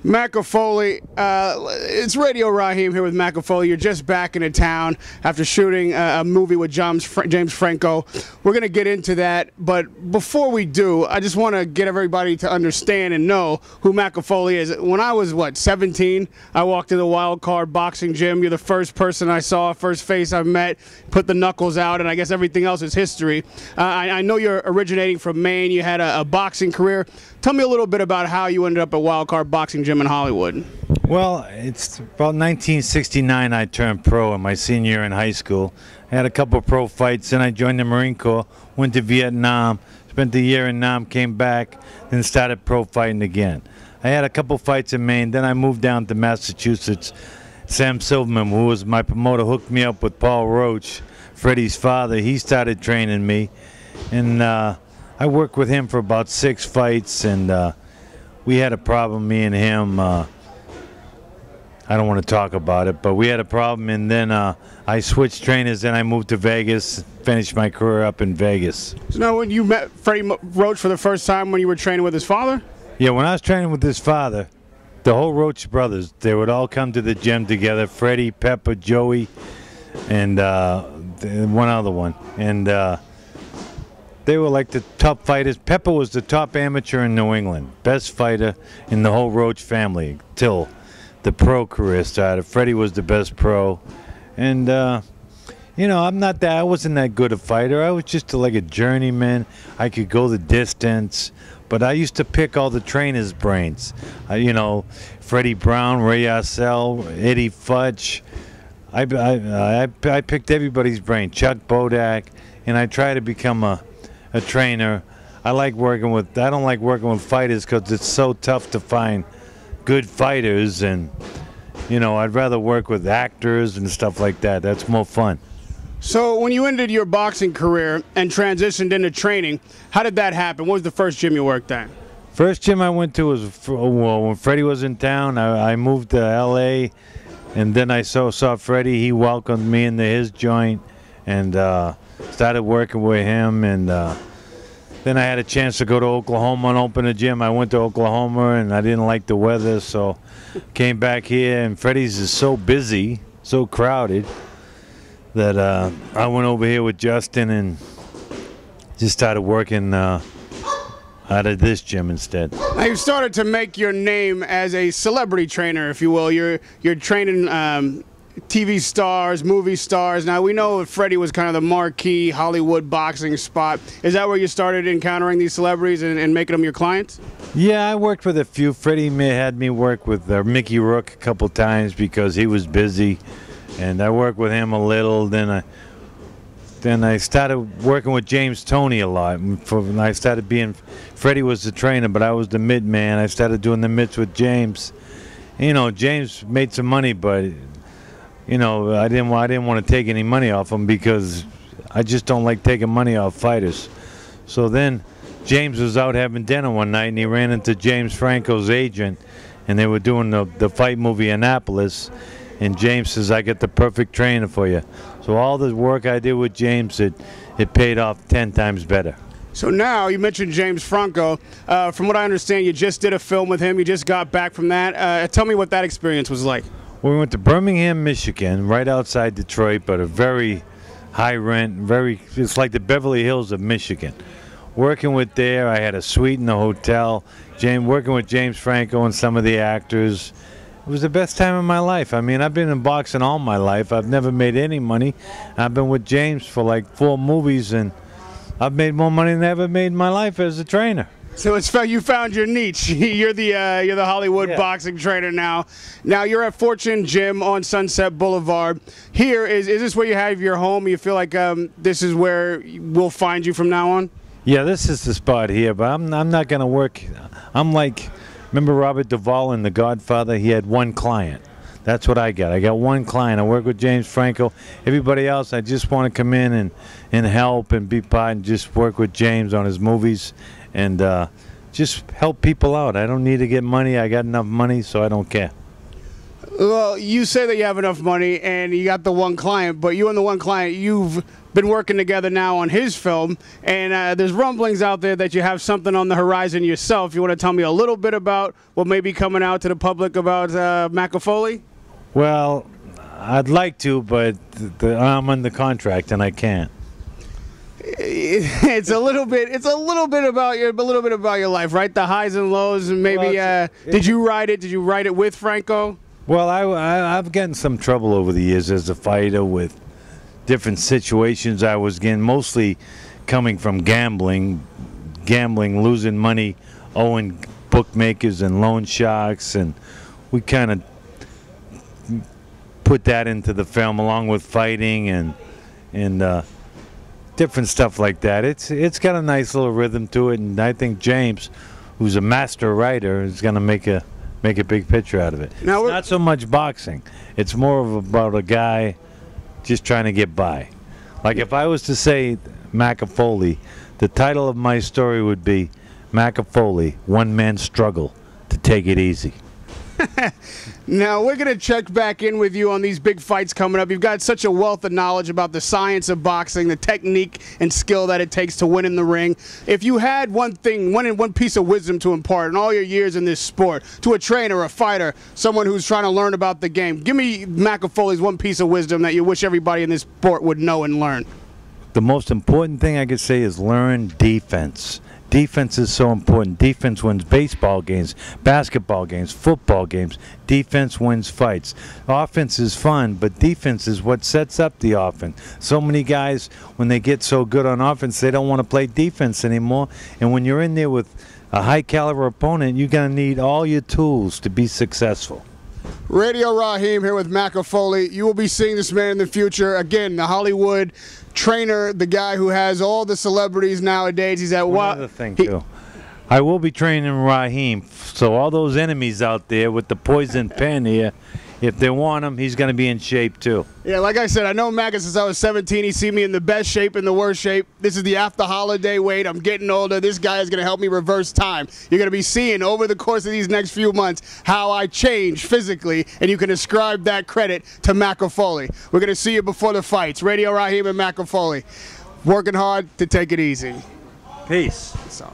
Macka Foley, it's Radio Raheem here with Macka Foley. You're just back into town after shooting a movie with James Franco. We're going to get into that, but before we do, I just want to get everybody to understand and know who Macka Foley is. When I was, 17, I walked into the Wild Card boxing gym. You're the first person I saw, first face I met, put the knuckles out, and I guess everything else is history. I know you're originating from Maine. You had a boxing career. Tell me a little bit about how you ended up at Wild Card Boxing Gym in Hollywood. Well, it's about 1969 I turned pro in my senior year in high school. I had a couple of pro fights, then I joined the Marine Corps, went to Vietnam, spent a year in Nam, came back, then started pro fighting again. I had a couple fights in Maine, then I moved down to Massachusetts. Sam Silverman, who was my promoter, hooked me up with Paul Roach, Freddie's father. He started training me, and I worked with him for about 6 fights, and we had a problem, me and him. I don't want to talk about it, but we had a problem, and then I switched trainers, then I moved to Vegas, finished my career up in Vegas. So now when you met Freddie Roach for the first time when you were training with his father? Yeah, when I was training with his father, the whole Roach brothers, they would all come to the gym together, Freddie, Pepper, Joey, and one other one. And they were like the top fighters. Pepper was the top amateur in New England, best fighter in the whole Roach family till the pro career started. Freddie was the best pro, and you know, I wasn't that good a fighter. I was just like a journeyman. I could go the distance, but I used to pick all the trainers' brains. You know, Freddie Brown, Ray Arcel, Eddie Fudge. I picked everybody's brain. Chuck Bodak, and I tried to become a trainer. I don't like working with fighters because it's so tough to find good fighters, and you know, I'd rather work with actors and stuff like that. That's more fun. So when you ended your boxing career and transitioned into training, how did that happen? What was the first gym you worked at? First gym I went to was when Freddie was in town. I moved to LA, and then I saw Freddie. He welcomed me into his joint, and started working with him, and then I had a chance to go to Oklahoma and open a gym. I went to Oklahoma, and I didn't like the weather, so came back here, and Freddie's is so busy, so crowded, that I went over here with Justin and just started working out of this gym instead. Now you've started to make your name as a celebrity trainer, if you will. You're training TV stars, movie stars. Now, we know Freddie was kind of the marquee Hollywood boxing spot. Is that where you started encountering these celebrities and making them your clients? Yeah, I worked with a few. Freddie had me work with Mickey Rourke a couple times because he was busy, and I worked with him a little. Then I started working with James Toney a lot. I started being, Freddie was the trainer, but I was the mid man. I started doing the mitts with James. You know, James made some money, but you know, I didn't want to take any money off him because I just don't like taking money off fighters. So then James was out having dinner one night, and he ran into James Franco's agent, and they were doing the fight movie Annapolis, and James says, "I got the perfect trainer for you." So all the work I did with James, it paid off 10 times better. So now, you mentioned James Franco. From what I understand, you just did a film with him. You just got back from that. Tell me what that experience was like. We went to Birmingham, Michigan, right outside Detroit, but a very high rent, it's like the Beverly Hills of Michigan. Working with there, I had a suite in the hotel. Working with James Franco and some of the actors. It was the best time of my life. I mean, I've been in boxing all my life. I've never made any money. I've been with James for like 4 movies, and I've made more money than I ever made in my life as a trainer. So you found your niche. You're the Hollywood boxing trainer now. Now you're at Fortune Gym on Sunset Boulevard. Here is this where you have your home? You feel like this is where we'll find you from now on? Yeah, this is the spot here, but I'm not gonna work. I'm like, remember Robert Duvall in The Godfather? He had 1 client. That's what I got. I got 1 client. I work with James Franco. Everybody else, I just want to come in and help and be part and just work with James on his movies. And just help people out. I don't need to get money. I got enough money, so I don't care. Well, you say that you have enough money and you got the one client, but you and the one client, you've been working together now on his film, and there's rumblings out there that you have something on the horizon yourself. You want to tell me a little bit about what may be coming out to the public about Macka Foley? Well, I'd like to, but I'm under contract and I can't. It's a little bit about your life, right? The highs and lows, and maybe. Did you write it? Did you write it with Franco? Well, I've gotten some trouble over the years as a fighter with different situations I was in, mostly coming from gambling, losing money, owing bookmakers and loan sharks, and we kind of put that into the film along with fighting and different stuff like that. It's got a nice little rhythm to it, and I think James, who's a master writer, is going to make a big picture out of it. Now, it's not so much boxing. It's more about a guy just trying to get by. Like if I was to say Macka Foley, the title of my story would be Macka Foley, One Man's Struggle to Take It Easy. Now, we're going to check back in with you on these big fights coming up. You've got such a wealth of knowledge about the science of boxing, the technique and skill that it takes to win in the ring. If you had one piece of wisdom to impart in all your years in this sport to a trainer, a fighter, someone who's trying to learn about the game, give me Macka Foley's one piece of wisdom that you wish everybody in this sport would know and learn. The most important thing I could say is learn defense. Defense is so important. Defense wins baseball games, basketball games, football games. Defense wins fights. Offense is fun, but defense is what sets up the offense. So many guys, when they get so good on offense, they don't want to play defense anymore. And when you're in there with a high-caliber opponent, you're going to need all your tools to be successful. Radio Raheem here with Macka Foley. You will be seeing this man in the future. Again, the Hollywood trainer, the guy who has all the celebrities nowadays. He's at One other thing, too. I will be training Raheem, so all those enemies out there with the poison pen here, if they want him, he's going to be in shape, too. Yeah, like I said, I know Macka since I was 17. He's seen me in the best shape and the worst shape. This is the after-holiday weight. I'm getting older. This guy is going to help me reverse time. You're going to be seeing over the course of these next few months how I change physically, and you can ascribe that credit to Macka Foley. We're going to see you before the fights. Radio Raheem and Macka Foley. Working hard to take it easy. Peace. So.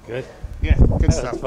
Good? Yeah, good stuff.